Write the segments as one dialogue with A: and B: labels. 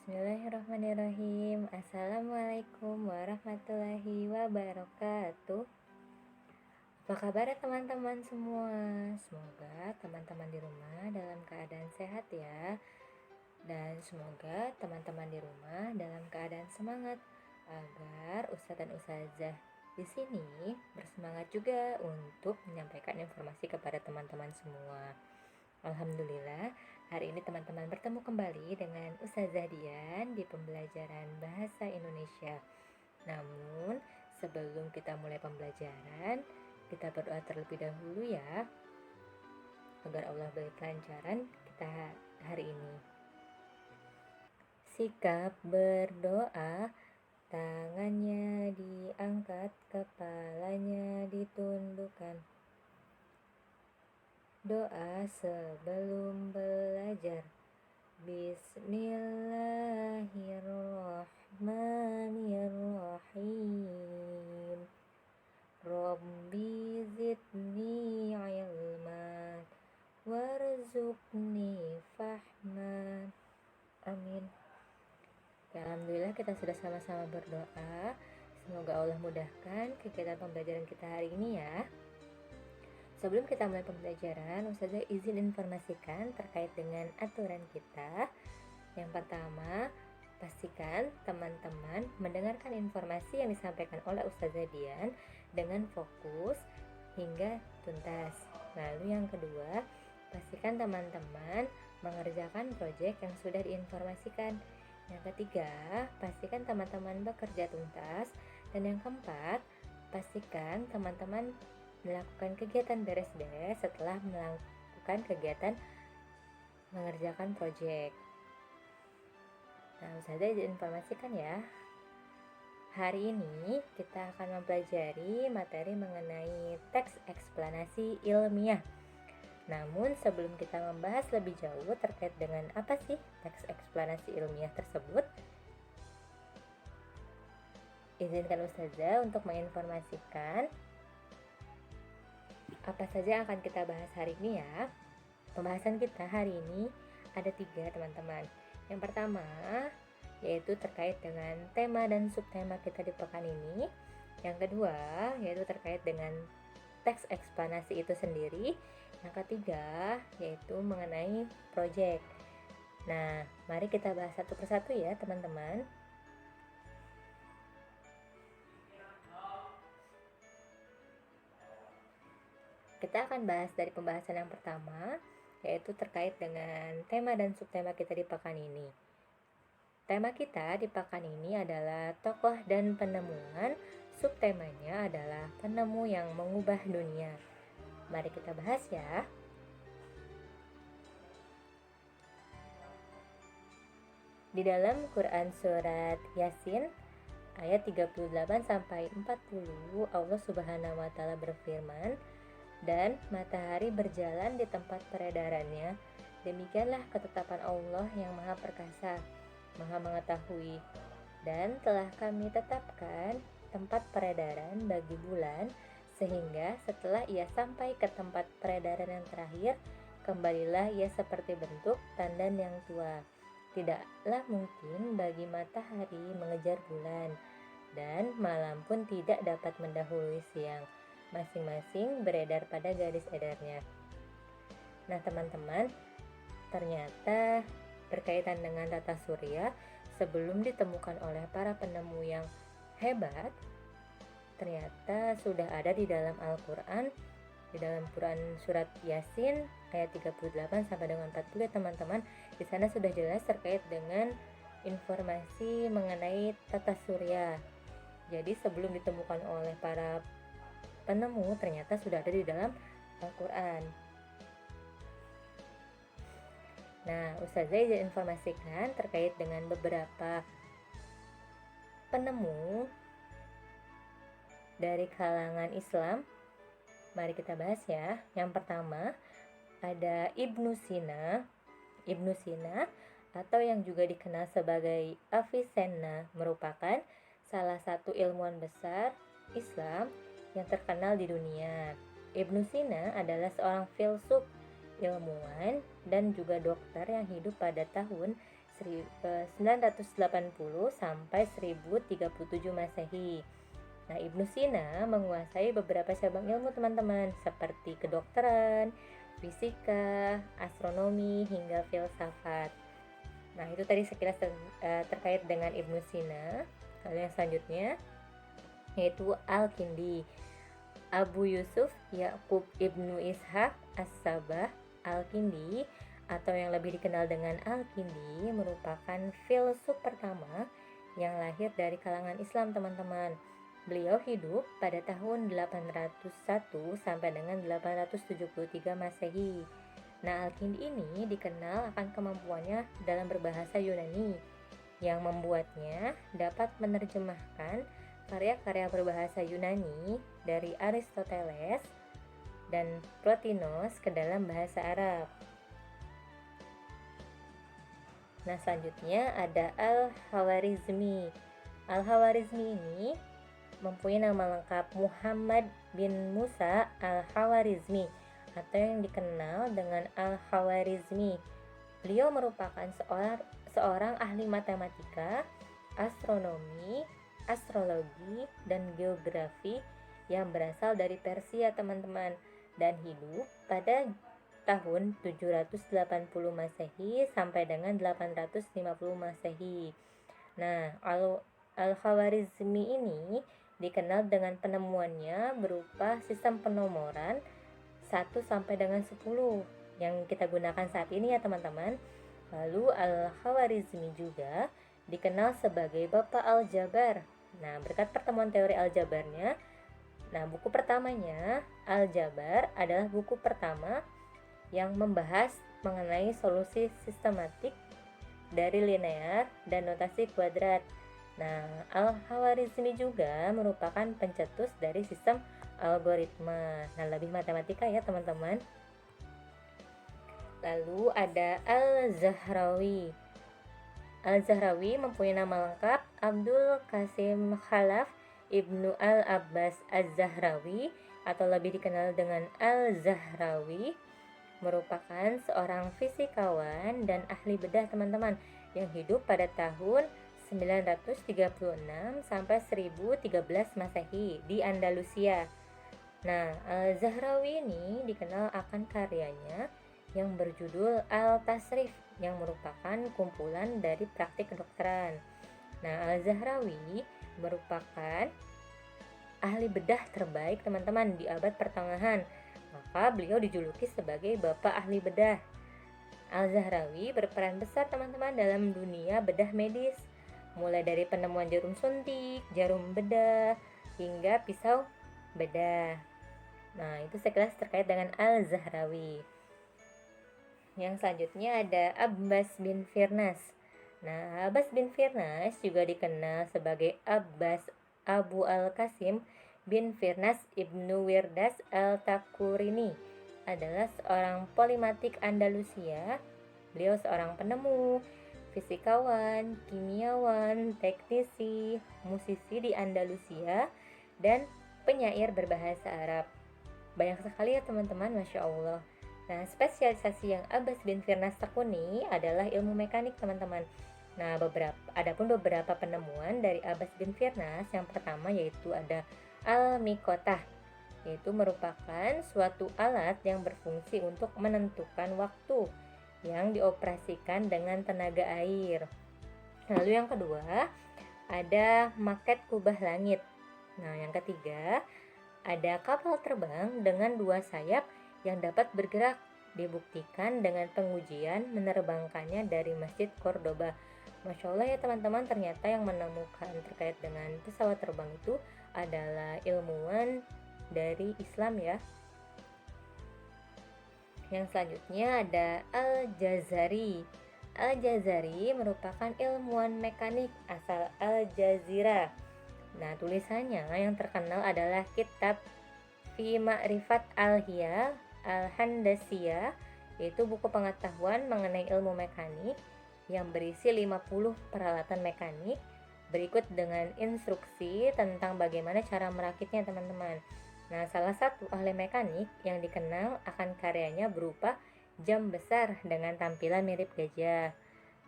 A: Bismillahirrahmanirrahim. Assalamualaikum warahmatullahi wabarakatuh. Apa kabar ya teman-teman semua? Semoga teman-teman di rumah dalam keadaan sehat ya. Dan semoga teman-teman di rumah dalam keadaan semangat agar ustadz dan ustazah di sini bersemangat juga untuk menyampaikan informasi kepada teman-teman semua. Alhamdulillah, hari ini teman-teman bertemu kembali dengan Ustazah Dian di pembelajaran Bahasa Indonesia. Namun, sebelum kita mulai pembelajaran, kita berdoa terlebih dahulu ya, agar Allah beri kelancaran kita hari ini. Sikap berdoa, tangannya diangkat, kepalanya ditundukkan. Doa sebelum belajar. Bismillahirrahmanirrahim. Rabbi zidni ilman warzuqni fahman. Amin. Alhamdulillah kita sudah sama-sama berdoa. Semoga Allah mudahkan kegiatan pembelajaran kita hari ini ya. Sebelum kita mulai pembelajaran, Ustazah izin informasikan terkait dengan aturan kita. Yang pertama, pastikan teman-teman mendengarkan informasi yang disampaikan oleh Ustazah Dian dengan fokus hingga tuntas. Lalu yang kedua, pastikan teman-teman mengerjakan proyek yang sudah diinformasikan. Yang ketiga, pastikan teman-teman bekerja tuntas. Dan yang keempat, pastikan teman-teman melakukan kegiatan beres-beres setelah melakukan kegiatan mengerjakan proyek. Nah, Ustazah informasikan ya. Hari ini kita akan mempelajari materi mengenai teks eksplanasi ilmiah. Namun sebelum kita membahas lebih jauh terkait dengan apa sih teks eksplanasi ilmiah tersebut, izinkan Ustazah untuk menginformasikan apa saja yang akan kita bahas hari ini ya. Pembahasan kita hari ini ada 3 teman-teman. Yang pertama yaitu terkait dengan tema dan subtema kita di pekan ini. Yang kedua yaitu terkait dengan teks eksplanasi itu sendiri. Yang ketiga yaitu mengenai proyek. Nah, mari kita bahas satu persatu ya teman-teman. Kita akan bahas dari pembahasan yang pertama, yaitu terkait dengan tema dan subtema kita di pekan ini. Tema kita di pekan ini adalah tokoh dan penemuan, subtemanya adalah penemu yang mengubah dunia. Mari kita bahas ya. Di dalam Quran surat Yasin ayat 38 sampai 40, Allah Subhanahu wa taala berfirman, dan matahari berjalan di tempat peredarannya. Demikianlah ketetapan Allah yang Maha Perkasa, Maha Mengetahui. Dan telah kami tetapkan tempat peredaran bagi bulan, sehingga setelah ia sampai ke tempat peredaran yang terakhir, kembalilah ia seperti bentuk tandan yang tua. Tidaklah mungkin bagi matahari mengejar bulan, dan malam pun tidak dapat mendahului siang. Masing-masing beredar pada garis edarnya. Nah teman-teman, ternyata berkaitan dengan tata surya, sebelum ditemukan oleh para penemu yang hebat, ternyata sudah ada di dalam Al-Quran, di dalam Quran surat Yasin ayat 38 sampai dengan 40 ya teman-teman. Di sana sudah jelas terkait dengan informasi mengenai tata surya. Jadi sebelum ditemukan oleh para penemu ternyata sudah ada di dalam Al-Quran. Nah, Ustazah izin informasikan terkait dengan beberapa penemu dari kalangan Islam. Mari kita bahas ya. Yang pertama ada Ibnu Sina. Ibnu Sina atau yang juga dikenal sebagai Avicenna merupakan salah satu ilmuwan besar Islam yang terkenal di dunia. Ibnu Sina adalah seorang filsuf, ilmuwan, dan juga dokter yang hidup pada tahun 980 sampai 1037 Masehi. Nah, Ibnu Sina menguasai beberapa cabang ilmu teman-teman seperti kedokteran, fisika, astronomi, hingga filsafat. Nah, itu tadi sekilas terkait dengan Ibnu Sina. Lalu yang selanjutnya yaitu Al-Kindi. Abu Yusuf Ya'qub Ibnu Ishaq As-Sabah Al-Kindi atau yang lebih dikenal dengan Al-Kindi merupakan filsuf pertama yang lahir dari kalangan Islam, teman-teman. Beliau hidup pada tahun 801 sampai dengan 873 Masehi. Nah, Al-Kindi ini dikenal akan kemampuannya dalam berbahasa Yunani yang membuatnya dapat menerjemahkan karya-karya berbahasa Yunani dari Aristoteles dan Plotinus ke dalam bahasa Arab. Nah, selanjutnya ada Al-Khawarizmi. Al-Khawarizmi ini mempunyai nama lengkap Muhammad bin Musa Al-Khawarizmi atau yang dikenal dengan Al-Khawarizmi. Beliau merupakan seorang ahli matematika, astronomi, astrologi, dan geografi yang berasal dari Persia, teman-teman, dan hidup pada tahun 780 Masehi sampai dengan 850 Masehi. Nah, Al-Khawarizmi ini dikenal dengan penemuannya berupa sistem penomoran 1 sampai dengan 10 yang kita gunakan saat ini ya, teman-teman. Lalu Al-Khawarizmi juga dikenal sebagai Bapak Aljabar. Nah, berkat pertemuan teori aljabarnya, buku pertamanya, Aljabar, adalah buku pertama yang membahas mengenai solusi sistematik dari linear dan notasi kuadrat. Nah, Al-Khawarizmi juga merupakan pencetus dari sistem algoritma. Nah, lebih matematika ya, teman-teman. Lalu ada Al-Zahrawi. Al-Zahrawi mempunyai nama lengkap Abdul Qasim Khalaf Ibnu Al-Abbas Az-Zahrawi atau lebih dikenal dengan Al-Zahrawi, merupakan seorang fisikawan dan ahli bedah, teman-teman, yang hidup pada tahun 936 sampai 1013 Masehi di Andalusia. Nah, Al-Zahrawi ini dikenal akan karyanya yang berjudul Al-Tasrif yang merupakan kumpulan dari praktik kedokteran. Nah, Al-Zahrawi merupakan ahli bedah terbaik, teman-teman, di abad pertengahan. Maka beliau dijuluki sebagai Bapak Ahli Bedah. Al-Zahrawi berperan besar, teman-teman, dalam dunia bedah medis, mulai dari penemuan jarum suntik, jarum bedah, hingga pisau bedah. Nah, itu sekilas terkait dengan Al-Zahrawi. Yang selanjutnya ada Abbas bin Firnas. Nah, Abbas bin Firnas juga dikenal sebagai Abbas Abu Al-Qasim bin Firnas Ibnu Wirdas Al-Takurini, adalah seorang polimatik Andalusia. Beliau seorang penemu, fisikawan, kimiawan, teknisi, musisi di Andalusia, dan penyair berbahasa Arab. Banyak sekali ya, teman-teman, Masya Allah. Nah, spesialisasi yang Abbas bin Firnas tekuni adalah ilmu mekanik, teman-teman. Nah, adapun beberapa penemuan dari Abbas bin Firnas, yang pertama yaitu ada Al-Mikotah, yaitu merupakan suatu alat yang berfungsi untuk menentukan waktu yang dioperasikan dengan tenaga air. Lalu yang kedua, ada maket kubah langit. Nah, yang ketiga, ada kapal terbang dengan 2 sayap yang dapat bergerak, dibuktikan dengan pengujian menerbangkannya dari Masjid Cordoba. Masya Allah ya, teman-teman, ternyata yang menemukan terkait dengan pesawat terbang itu adalah ilmuwan dari Islam ya. Yang selanjutnya ada Al-Jazari. Al-Jazari merupakan ilmuwan mekanik asal Al-Jazirah. Nah, tulisannya yang terkenal adalah Kitab Fi Ma'rifat Al-Hiyal Al-Handasiyah, yaitu buku pengetahuan mengenai ilmu mekanik yang berisi 50 peralatan mekanik, berikut dengan instruksi tentang bagaimana cara merakitnya, teman-teman. Nah, salah satu ahli mekanik yang dikenal akan karyanya berupa jam besar dengan tampilan mirip gajah.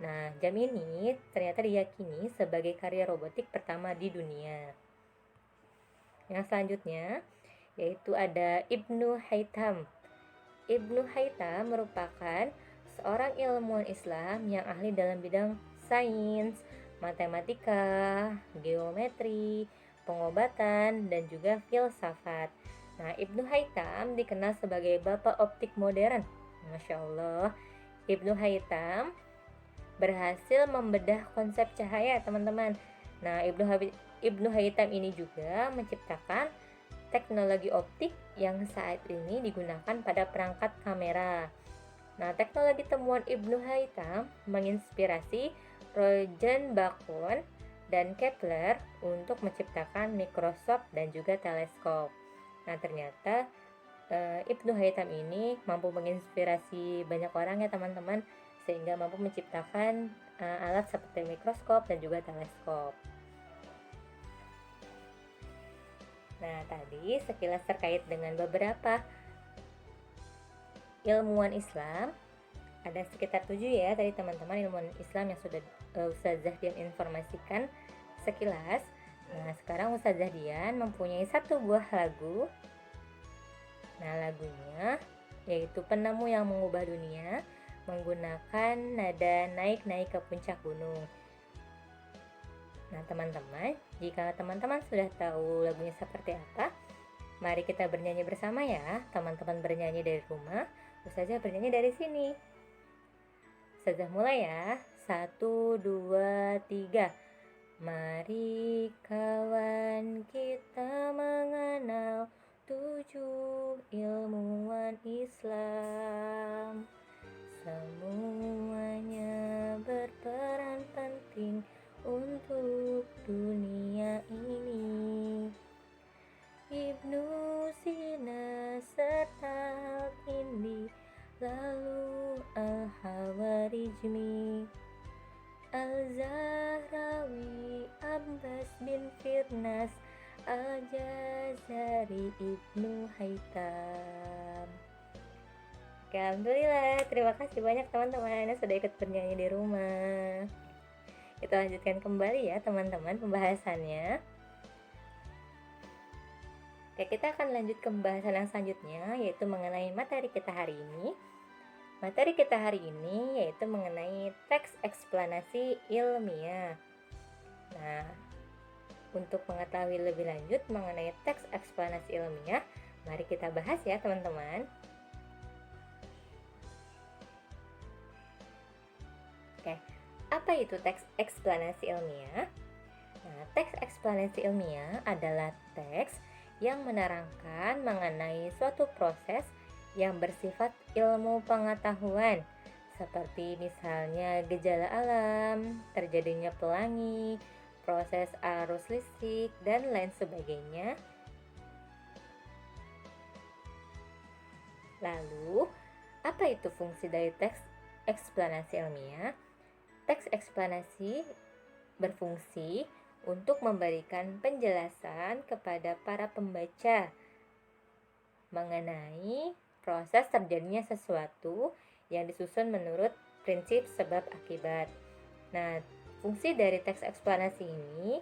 A: Nah, jam ini ternyata diyakini sebagai karya robotik pertama di dunia. Yang selanjutnya yaitu ada Ibnu Haytham. Ibnu Haytham merupakan seorang ilmuwan Islam yang ahli dalam bidang sains, matematika, geometri, pengobatan, dan juga filsafat. Nah, Ibnu Haytham dikenal sebagai bapak optik modern. Masya Allah, Ibnu Haytham berhasil membedah konsep cahaya, teman-teman. Nah, Ibnu Haytham ini juga menciptakan teknologi optik yang saat ini digunakan pada perangkat kamera. Nah, teknologi temuan Ibnu Haytham menginspirasi Roger Bacon dan Kepler untuk menciptakan mikroskop dan juga teleskop. Nah, ternyata Ibnu Haytham ini mampu menginspirasi banyak orang ya teman-teman, sehingga mampu menciptakan alat seperti mikroskop dan juga teleskop. Nah, tadi sekilas terkait dengan beberapa ilmuwan Islam. Ada sekitar 7 ya tadi teman-teman ilmuwan Islam yang sudah Ustazah Dian informasikan sekilas. Nah, sekarang Ustazah Dian mempunyai satu buah lagu. Nah, lagunya yaitu Penemu yang Mengubah Dunia menggunakan nada naik-naik ke puncak gunung. Nah, teman-teman, jika teman-teman sudah tahu lagunya seperti apa, mari kita bernyanyi bersama ya. Teman-teman bernyanyi dari rumah, Ustazah bernyanyi dari sini. Ustazah mulai ya. 1, 2, 3. Mari kawan kita mengenal 7 ilmuwan Islam. Semuanya berperan penting untuk dunia ini. Ibnu Sina serta Al-Kindi, lalu Al-Hawarizmi, Al-Zahrawi, Abbas bin Firnas, Al-Jazari, Ibnu Haytham. Oke, alhamdulillah, terima kasih banyak teman-teman yang sudah ikut bernyanyi di rumah. Kita lanjutkan kembali ya teman-teman pembahasannya. Oke, kita akan lanjut ke pembahasan yang selanjutnya, yaitu mengenai materi kita hari ini. Materi kita hari ini yaitu mengenai teks eksplanasi ilmiah. Nah, untuk mengetahui lebih lanjut mengenai teks eksplanasi ilmiah, mari kita bahas ya teman-teman. Oke, apa itu teks eksplanasi ilmiah? Nah, teks eksplanasi ilmiah adalah teks yang menerangkan mengenai suatu proses yang bersifat ilmu pengetahuan, seperti misalnya gejala alam, terjadinya pelangi, proses arus listrik, dan lain sebagainya. Lalu, apa itu fungsi dari teks eksplanasi ilmiah? Teks eksplanasi berfungsi untuk memberikan penjelasan kepada para pembaca mengenai proses terjadinya sesuatu yang disusun menurut prinsip sebab akibat. Nah, fungsi dari teks eksplanasi ini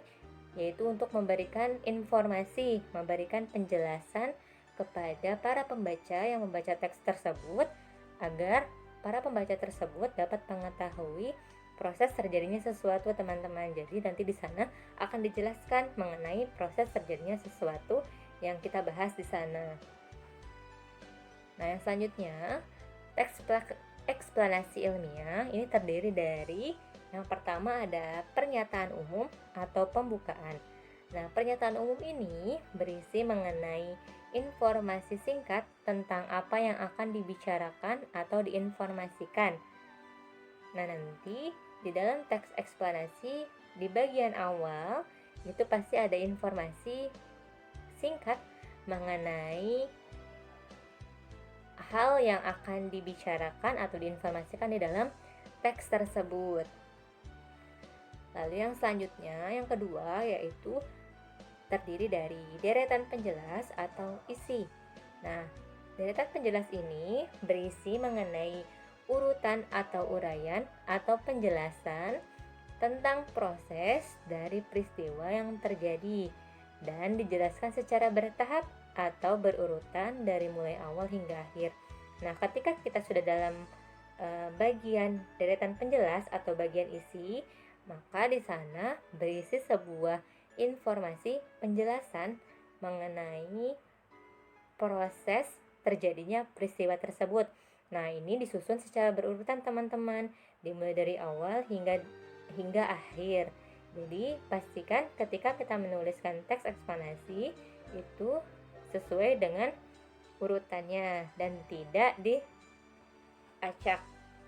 A: yaitu untuk memberikan informasi, memberikan penjelasan kepada para pembaca yang membaca teks tersebut agar para pembaca tersebut dapat mengetahui proses terjadinya sesuatu teman-teman. Jadi nanti di sana akan dijelaskan mengenai proses terjadinya sesuatu yang kita bahas di sana. Nah, yang selanjutnya, teks eksplanasi ilmiah ini terdiri dari yang pertama ada pernyataan umum atau pembukaan. Nah, pernyataan umum ini berisi mengenai informasi singkat tentang apa yang akan dibicarakan atau diinformasikan. Nah, nanti di dalam teks eksplanasi di bagian awal itu pasti ada informasi singkat mengenai hal yang akan dibicarakan atau diinformasikan di dalam teks tersebut. Lalu yang selanjutnya, yang kedua yaitu terdiri dari deretan penjelas atau isi. Nah, deretan penjelas ini berisi mengenai urutan ulasan atau uraian atau penjelasan tentang proses dari peristiwa yang terjadi dan dijelaskan secara bertahap atau berurutan dari mulai awal hingga akhir. Nah, ketika kita sudah dalam bagian deretan penjelas atau bagian isi, maka di sana berisi sebuah informasi penjelasan mengenai proses terjadinya peristiwa tersebut. Nah, ini disusun secara berurutan teman-teman, dimulai dari awal hingga akhir. Jadi, pastikan ketika kita menuliskan teks eksplanasi itu sesuai dengan urutannya dan tidak diacak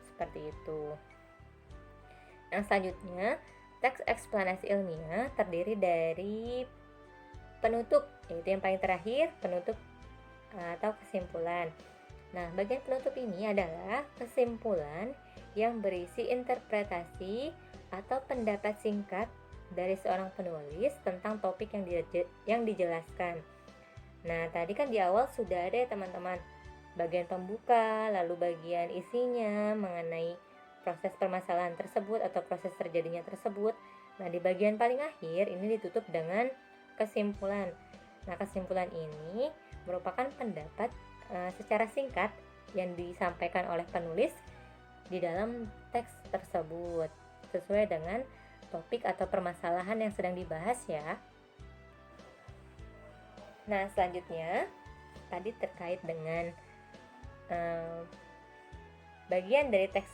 A: seperti itu. Yang selanjutnya, teks eksplanasi ilmiah terdiri dari penutup, yaitu yang paling terakhir, penutup atau kesimpulan. Nah, bagian penutup ini adalah kesimpulan yang berisi interpretasi atau pendapat singkat dari seorang penulis tentang topik yang dijelaskan. Nah, tadi kan di awal sudah ada ya teman-teman, bagian pembuka, lalu bagian isinya mengenai proses permasalahan tersebut atau proses terjadinya tersebut. Nah, di bagian paling akhir ini ditutup dengan kesimpulan. Nah, kesimpulan ini merupakan pendapat secara singkat yang disampaikan oleh penulis di dalam teks tersebut sesuai dengan topik atau permasalahan yang sedang dibahas ya. Nah, selanjutnya tadi terkait dengan bagian dari teks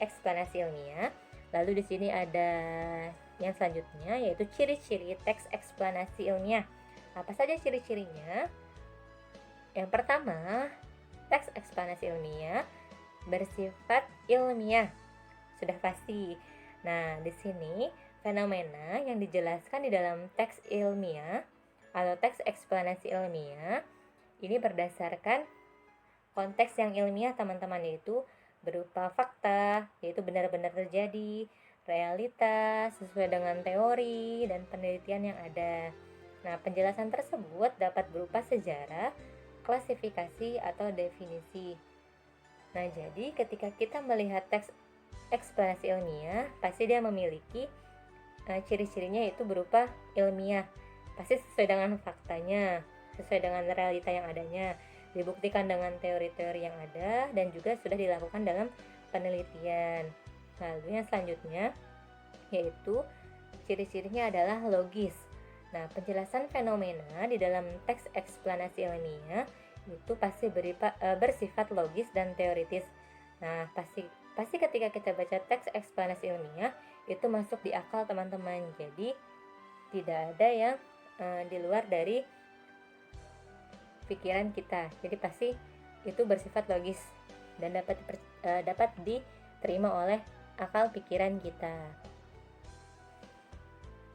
A: eksplanasi ilmiah. Lalu di sini ada yang selanjutnya yaitu ciri-ciri teks eksplanasi ilmiah. Apa saja ciri-cirinya? Yang pertama, teks eksplanasi ilmiah bersifat ilmiah. Sudah pasti. Nah, di sini fenomena yang dijelaskan di dalam teks ilmiah atau teks eksplanasi ilmiah ini berdasarkan konteks yang ilmiah teman-teman, yaitu berupa fakta, yaitu benar-benar terjadi, realitas sesuai dengan teori dan penelitian yang ada. Nah, penjelasan tersebut dapat berupa sejarah, klasifikasi atau definisi. Nah, jadi ketika kita melihat teks eksplanasi ilmiah, pasti dia memiliki ciri-cirinya yaitu berupa ilmiah. Pasti sesuai dengan faktanya, sesuai dengan realita yang adanya, dibuktikan dengan teori-teori yang ada dan juga sudah dilakukan dalam penelitian. Lalu yang selanjutnya yaitu ciri-cirinya adalah logis. Nah, penjelasan fenomena di dalam teks eksplanasi ilmiah itu pasti bersifat logis dan teoritis. Nah, pasti ketika kita baca teks eksplanasi ilmiah itu masuk di akal teman-teman. Jadi tidak ada yang di luar dari pikiran kita. Jadi pasti itu bersifat logis dan dapat diterima oleh akal pikiran kita.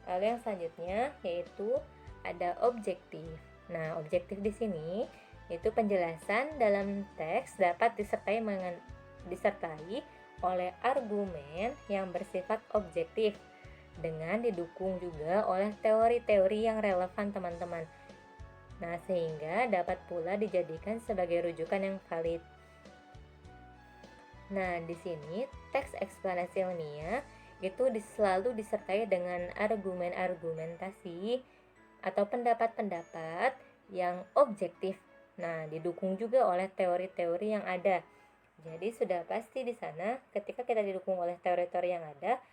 A: Lalu yang selanjutnya yaitu ada objektif. Nah, objektif di sini itu penjelasan dalam teks dapat disertai oleh argumen yang bersifat objektif dengan didukung juga oleh teori-teori yang relevan teman-teman. Nah, sehingga dapat pula dijadikan sebagai rujukan yang valid. Nah, di sini teks eksplanasi ilmiah itu selalu disertai dengan argumentasi atau pendapat-pendapat yang objektif. Nah, didukung juga oleh teori-teori yang ada. Jadi sudah pasti di sana ketika kita didukung oleh teori-teori yang ada,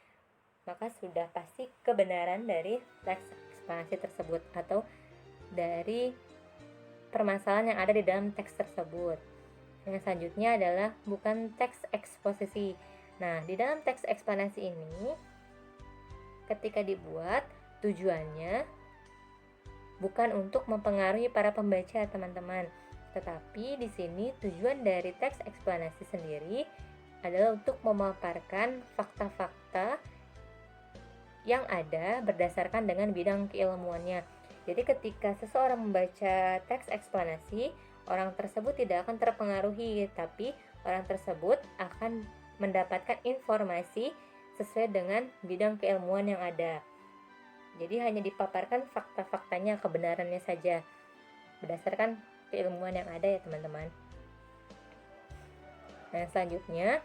A: maka sudah pasti kebenaran dari teks eksplanasi tersebut atau dari permasalahan yang ada di dalam teks tersebut. Yang selanjutnya adalah bukan teks eksposisi. Nah, di dalam teks eksplanasi ini ketika dibuat tujuannya bukan untuk mempengaruhi para pembaca teman-teman, tetapi di sini tujuan dari teks eksplanasi sendiri adalah untuk memaparkan fakta-fakta yang ada berdasarkan dengan bidang keilmuannya. Jadi ketika seseorang membaca teks eksplanasi, orang tersebut tidak akan terpengaruhi, tapi orang tersebut akan mendapatkan informasi sesuai dengan bidang keilmuan yang ada. Jadi hanya dipaparkan fakta-faktanya, kebenarannya saja berdasarkan keilmuan yang ada ya teman-teman. Nah, selanjutnya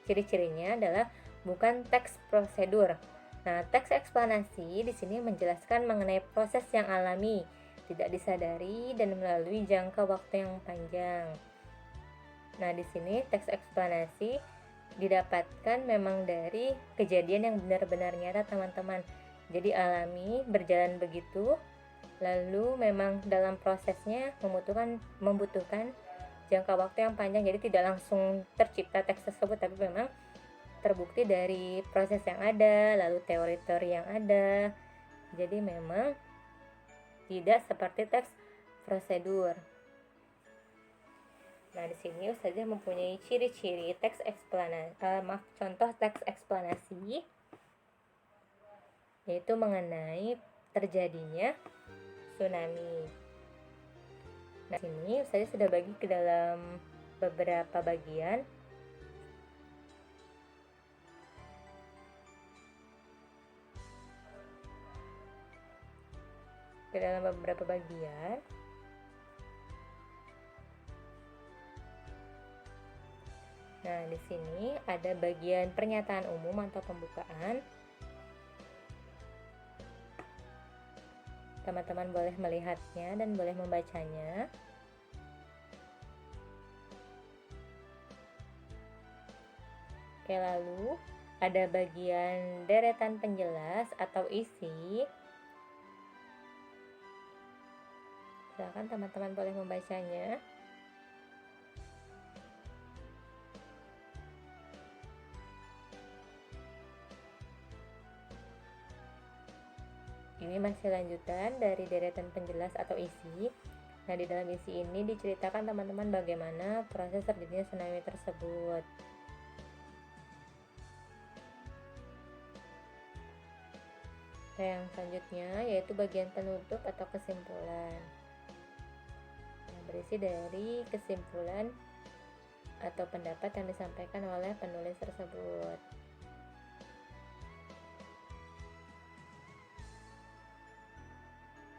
A: Ciri-cirinya adalah bukan teks prosedur. Nah, teks eksplanasi di sini menjelaskan mengenai proses yang alami, tidak disadari dan melalui jangka waktu yang panjang. Nah, di sini teks eksplanasi didapatkan memang dari kejadian yang benar-benar nyata, teman-teman. Jadi alami, berjalan begitu, lalu memang dalam prosesnya membutuhkan jangka waktu yang panjang. Jadi tidak langsung tercipta teks tersebut, tapi memang terbukti dari proses yang ada, lalu teori-teori yang ada. Jadi memang tidak seperti teks prosedur. Nah, di sini Ustazah mempunyai ciri-ciri contoh teks eksplanasi, yaitu mengenai terjadinya tsunami. Nah, sini Ustazah sudah bagi ke dalam beberapa bagian. Nah, di sini ada bagian pernyataan umum atau pembukaan. Teman-teman boleh melihatnya dan boleh membacanya. Oke, lalu ada bagian deretan penjelas atau isi. Silakan teman-teman boleh membacanya. Ini masih lanjutan dari deretan penjelas atau isi. Nah, di dalam isi ini diceritakan teman-teman bagaimana proses terjadinya tsunami tersebut. Nah, yang selanjutnya yaitu bagian penutup atau kesimpulan. Nah, berisi dari kesimpulan atau pendapat yang disampaikan oleh penulis tersebut.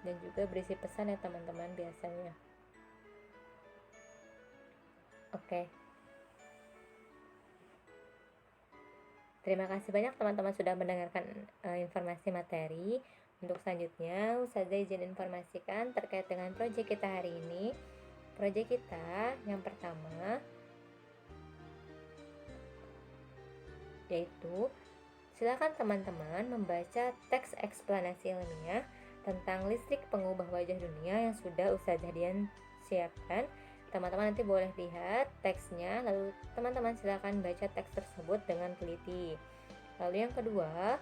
A: Dan juga berisi pesan ya teman-teman biasanya. Oke. Terima kasih banyak teman-teman sudah mendengarkan informasi materi. Untuk selanjutnya, Ustazah izin informasikan terkait dengan proyek kita hari ini. Proyek kita yang pertama yaitu silakan teman-teman membaca teks eksplanasi ilmiah tentang listrik pengubah wajah dunia yang sudah Ustazah Dian siapkan. Teman-teman nanti boleh lihat teksnya, lalu teman-teman silakan baca teks tersebut dengan teliti. Lalu yang kedua,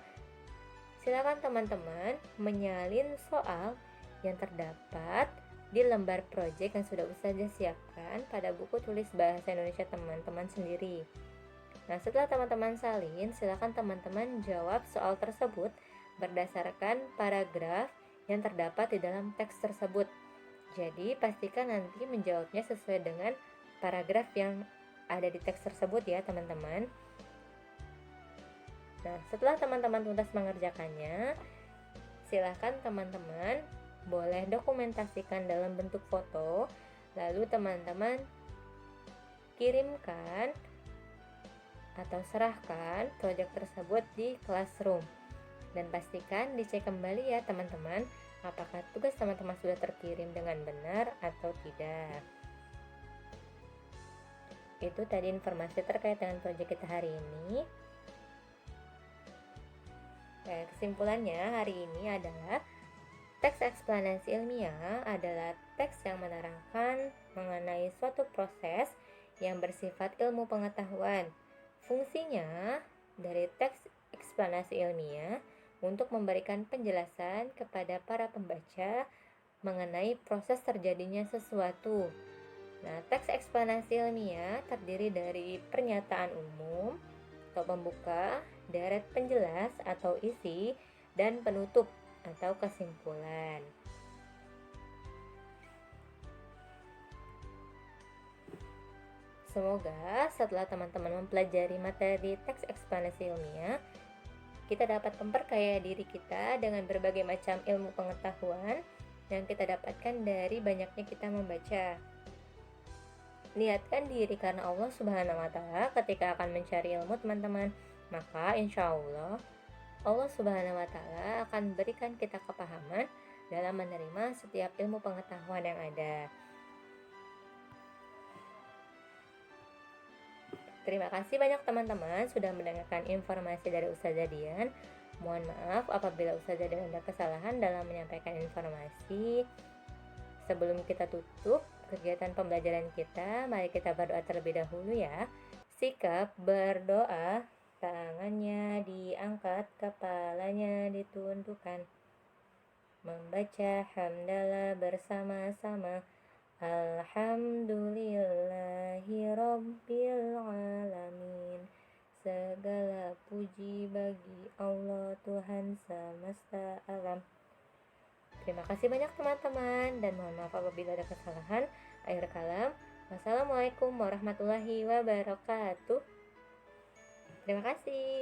A: silakan teman-teman menyalin soal yang terdapat di lembar proyek yang sudah Ustazah siapkan pada buku tulis bahasa Indonesia teman-teman sendiri. Nah, setelah teman-teman salin, silakan teman-teman jawab soal tersebut berdasarkan paragraf yang terdapat di dalam teks tersebut. Jadi, pastikan nanti menjawabnya sesuai dengan paragraf yang ada di teks tersebut ya, teman-teman. Nah, setelah teman-teman tuntas mengerjakannya, silakan teman-teman boleh dokumentasikan dalam bentuk foto, lalu teman-teman kirimkan atau serahkan proyek tersebut di Classroom. Dan pastikan dicek kembali ya teman-teman, apakah tugas teman-teman sudah terkirim dengan benar atau tidak. Itu tadi informasi terkait dengan proyek kita hari ini. Nah, kesimpulannya hari ini adalah teks eksplanasi ilmiah adalah teks yang menerangkan mengenai suatu proses yang bersifat ilmu pengetahuan. Fungsinya dari teks eksplanasi ilmiah untuk memberikan penjelasan kepada para pembaca mengenai proses terjadinya sesuatu. Nah, teks eksplanasi ilmiah terdiri dari pernyataan umum atau pembuka, deret penjelas atau isi, dan penutup atau kesimpulan. Semoga setelah teman-teman mempelajari materi teks eksplanasi ilmiah, kita dapat memperkaya diri kita dengan berbagai macam ilmu pengetahuan yang kita dapatkan dari banyaknya kita membaca. Niatkan diri karena Allah Subhanahu wa Ta'ala ketika akan mencari ilmu, teman-teman. Maka insya Allah Subhanahu wa Ta'ala akan berikan kita kepahaman dalam menerima setiap ilmu pengetahuan yang ada. Terima kasih banyak teman-teman sudah mendengarkan informasi dari Ustazah Dian. Mohon maaf apabila Ustazah Dian ada kesalahan dalam menyampaikan informasi. Sebelum kita tutup kegiatan pembelajaran kita, mari kita berdoa terlebih dahulu ya. Sikap berdoa, tangannya diangkat, kepalanya ditundukkan. Membaca hamdalah bersama-sama. Alhamdulillahi Rabbil Alamin. Segala puji bagi Allah Tuhan semesta alam. Terima kasih banyak teman-teman, dan mohon maaf apabila ada kesalahan. Akhir kalam, wassalamualaikum warahmatullahi wabarakatuh. Terima kasih.